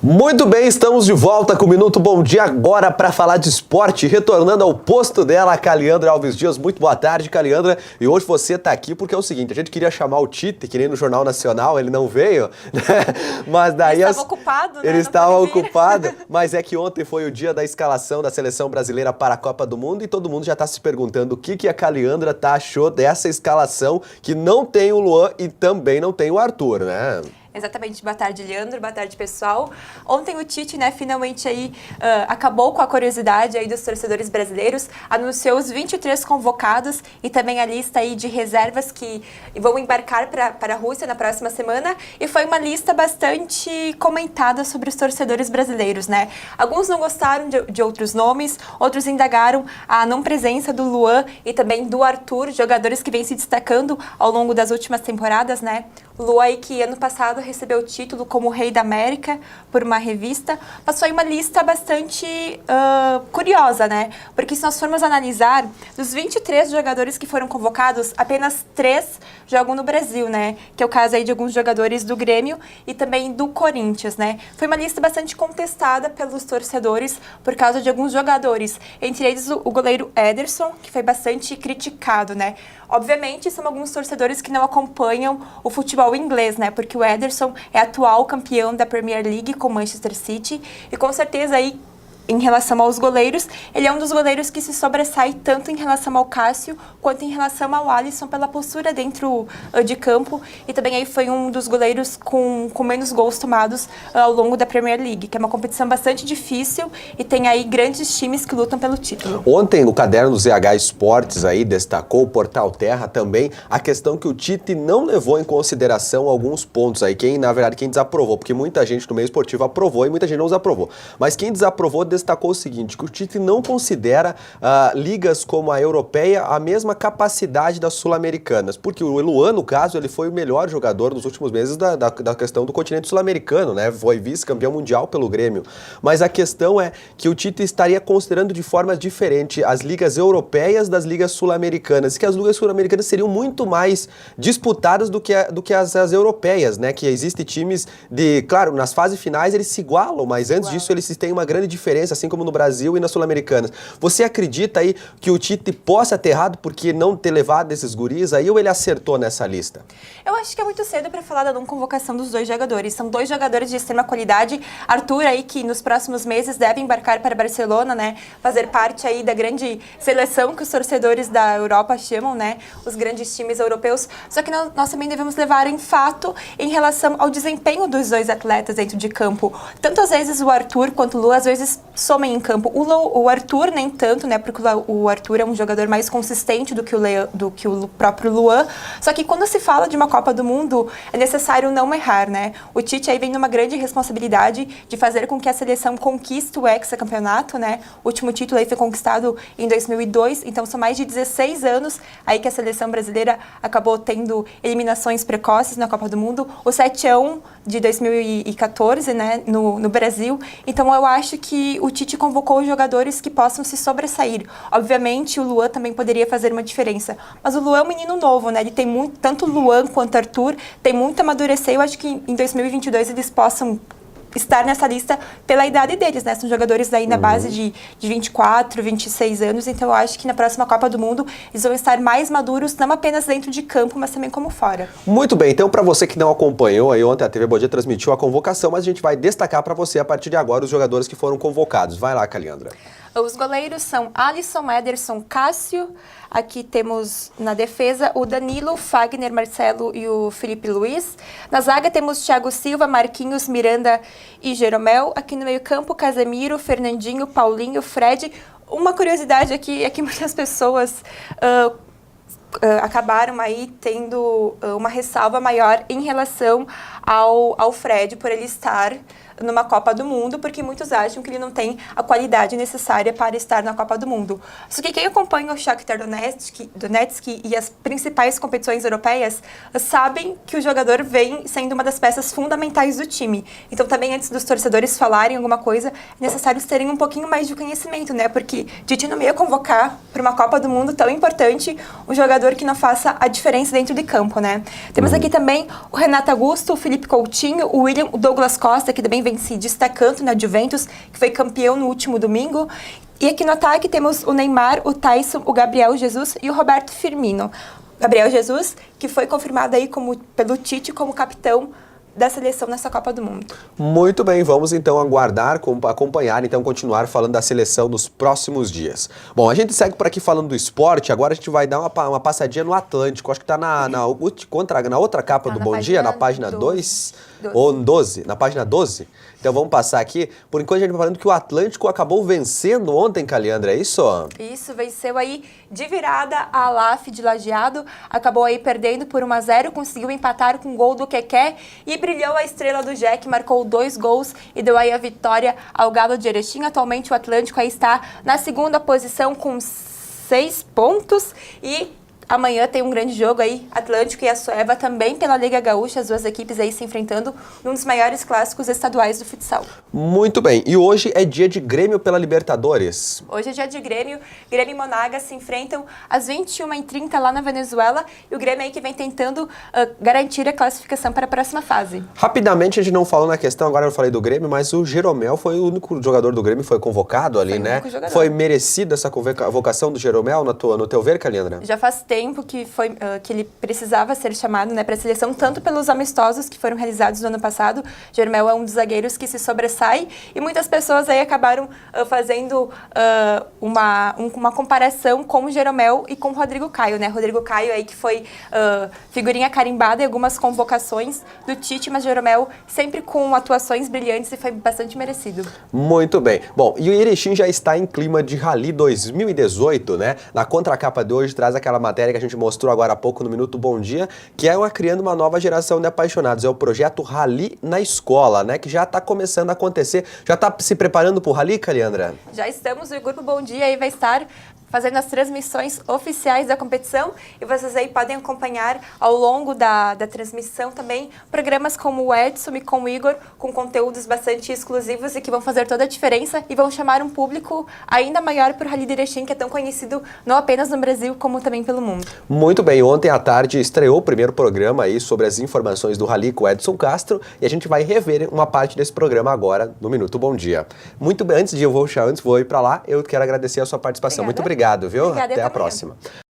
Muito bem, estamos de volta com o Minuto Bom Dia agora para falar de esporte, retornando ao posto dela, a Caliandra Alves Dias. Muito boa tarde, Caliandra. E hoje você está aqui porque é o seguinte, a gente queria chamar o Tite, que nem no Jornal Nacional, ele não veio, né? Mas daí... Ele estava ocupado, né? Ele estava ocupado, mas é que ontem foi o dia da escalação da Seleção Brasileira para a Copa do Mundo e todo mundo já está se perguntando o que a Caliandra achou dessa escalação que não tem o Luan e também não tem o Arthur, né? Exatamente. Boa tarde, Leandro. Boa tarde, pessoal. Ontem o Tite, né, finalmente aí acabou com a curiosidade aí dos torcedores brasileiros, anunciou os 23 convocados e também a lista aí de reservas que vão embarcar para a Rússia na próxima semana, e foi uma lista bastante comentada sobre os torcedores brasileiros, né? Alguns não gostaram de outros nomes, outros indagaram a não presença do Luan e também do Arthur, jogadores que vêm se destacando ao longo das últimas temporadas, né? O Luan aí que ano passado recebeu o título como Rei da América por uma revista, mas foi uma lista bastante curiosa, né? Porque se nós formos analisar, dos 23 jogadores que foram convocados, apenas 3 jogam no Brasil, né? Que é o caso aí de alguns jogadores do Grêmio e também do Corinthians, né? Foi uma lista bastante contestada pelos torcedores por causa de alguns jogadores, entre eles o goleiro Ederson, que foi bastante criticado, né? Obviamente, são alguns torcedores que não acompanham o futebol inglês, né? Porque o Ederson é atual campeão da Premier League com o Manchester City e com certeza aí, em relação aos goleiros, ele é um dos goleiros que se sobressai tanto em relação ao Cássio quanto em relação ao Alisson pela postura dentro de campo, e também aí foi um dos goleiros com menos gols tomados ao longo da Premier League, que é uma competição bastante difícil e tem aí grandes times que lutam pelo título. Ontem o caderno do ZH Esportes aí destacou, o Portal Terra também, a questão que o Tite não levou em consideração alguns pontos aí, na verdade quem desaprovou, porque muita gente no meio esportivo aprovou e muita gente não desaprovou, mas quem desaprovou destacou o seguinte, que o Tite não considera ligas como a europeia a mesma capacidade das sul-americanas, porque o Luan, no caso, ele foi o melhor jogador nos últimos meses da questão do continente sul-americano, né? Foi vice-campeão mundial pelo Grêmio. Mas a questão é que o Tite estaria considerando de forma diferente as ligas europeias das ligas sul-americanas, que as ligas sul-americanas seriam muito mais disputadas do que as europeias, né? Que existem times claro, nas fases finais eles se igualam, mas antes disso eles têm uma grande diferença, assim como no Brasil e nas sul-americanas. Você acredita aí que o Tite possa ter errado porque não ter levado esses guris aí, ou ele acertou nessa lista? Eu acho que é muito cedo para falar da não convocação dos dois jogadores. São dois jogadores de extrema qualidade. Arthur aí que nos próximos meses deve embarcar para Barcelona, né? Fazer parte aí da grande seleção que os torcedores da Europa chamam, né? Os grandes times europeus. Só que nós também devemos levar em fato em relação ao desempenho dos dois atletas dentro de campo. Tanto às vezes o Arthur quanto o Lu às vezes somem em campo. O Arthur nem tanto, né? Porque o Arthur é um jogador mais consistente do que o próprio Luan. Só que quando se fala de uma Copa do Mundo, é necessário não errar, né? O Tite aí vem numa grande responsabilidade de fazer com que a seleção conquiste o hexacampeonato, né? O último título aí foi conquistado em 2002, então são mais de 16 anos aí que a seleção brasileira acabou tendo eliminações precoces na Copa do Mundo. O 7-1 de 2014, né? No Brasil. Então eu acho que o Tite convocou jogadores que possam se sobressair. Obviamente, o Luan também poderia fazer uma diferença. Mas o Luan é um menino novo, né? Ele tem muito, tanto o Luan quanto o Arthur, tem muito a amadurecer. Eu acho que em 2022 eles possam estar nessa lista pela idade deles, né? São jogadores daí na base de 24, 26 anos. Então, eu acho que na próxima Copa do Mundo eles vão estar mais maduros, não apenas dentro de campo, mas também como fora. Muito bem. Então, para você que não acompanhou, aí ontem a TV Bom Dia transmitiu a convocação, mas a gente vai destacar para você a partir de agora os jogadores que foram convocados. Vai lá, Caliandra. Os goleiros são Alisson, Ederson, Cássio. Aqui temos na defesa o Danilo, Fagner, Marcelo e o Felipe Luiz. Na zaga temos Thiago Silva, Marquinhos, Miranda e Jeromel. Aqui no meio-campo, Casemiro, Fernandinho, Paulinho, Fred. Uma curiosidade aqui é que muitas pessoas acabaram aí tendo uma ressalva maior em relação ao Fred por ele estar numa Copa do Mundo, porque muitos acham que ele não tem a qualidade necessária para estar na Copa do Mundo. Só que quem acompanha o Shakhtar Donetsk e as principais competições europeias sabem que o jogador vem sendo uma das peças fundamentais do time. Então também antes dos torcedores falarem alguma coisa, é necessário terem um pouquinho mais de conhecimento, né? Porque Tite não ia convocar para uma Copa do Mundo tão importante um jogador que não faça a diferença dentro de campo, né? Temos aqui também o Renato Augusto, o Felipe Coutinho, o William, o Douglas Costa, que também vem vem se destacando na Juventus, que foi campeão no último domingo. E aqui no ataque temos o Neymar, o Tyson, o Gabriel Jesus e o Roberto Firmino. Gabriel Jesus, que foi confirmado aí pelo Tite como capitão da seleção nessa Copa do Mundo. Muito bem, vamos então aguardar, acompanhar, então continuar falando da seleção nos próximos dias. Bom, a gente segue por aqui falando do esporte, agora a gente vai dar uma passadinha no Atlântico, acho que está na outra capa do Bom Dia, na página 2 ou 12, na página 12. Então vamos passar aqui, por enquanto a gente vai falando que o Atlântico acabou vencendo ontem, Caliandra, é isso? Isso, venceu aí de virada a Alaf de Lajeado, acabou aí perdendo por 1-0, conseguiu empatar com o gol do Keké e brilhou a estrela do Jack, marcou 2 gols e deu aí a vitória ao Galo de Erechim. Atualmente o Atlântico aí está na segunda posição com 6 pontos e amanhã tem um grande jogo aí, Atlântico e Açoeva também pela Liga Gaúcha, as duas equipes aí se enfrentando num dos maiores clássicos estaduais do futsal. Muito bem, e hoje é dia de Grêmio pela Libertadores. Hoje é dia de Grêmio e Monagas se enfrentam às 21h30 lá na Venezuela e o Grêmio aí que vem tentando garantir a classificação para a próxima fase. Rapidamente, a gente não falou na questão, agora eu falei do Grêmio, mas o Jeromel foi o único jogador do Grêmio que foi convocado ali, né? Foi merecida essa convocação do Jeromel no teu ver, Caliandra? Já faz tempo que ele precisava ser chamado, né, para a seleção, tanto pelos amistosos que foram realizados no ano passado. Jeromel é um dos zagueiros que se sobressai e muitas pessoas aí acabaram fazendo uma comparação com o Jeromel e com o Rodrigo Caio, né? Rodrigo Caio aí que foi figurinha carimbada em algumas convocações do Tite, mas Jeromel sempre com atuações brilhantes e foi bastante merecido. Muito bem. Bom, e o Erechim já está em clima de Rally 2018, né? Na contracapa de hoje traz aquela matéria que a gente mostrou agora há pouco no Minuto Bom Dia, que é criando uma nova geração de apaixonados. É o projeto Rally na Escola, né? Que já está começando a acontecer. Já está se preparando para o Rally, Caliandra? Já estamos, o Grupo Bom Dia aí vai estar fazendo as transmissões oficiais da competição e vocês aí podem acompanhar ao longo da transmissão também programas como o Edson e com o Igor, com conteúdos bastante exclusivos e que vão fazer toda a diferença e vão chamar um público ainda maior para o Rally de Erechim, que é tão conhecido não apenas no Brasil, como também pelo mundo. Muito bem, ontem à tarde estreou o primeiro programa aí sobre as informações do Rally com o Edson Castro e a gente vai rever uma parte desse programa agora no Minuto Bom Dia. Muito bem, antes vou ir para lá, eu quero agradecer a sua participação. Obrigada. Muito obrigado, viu? Obrigada, até a próxima.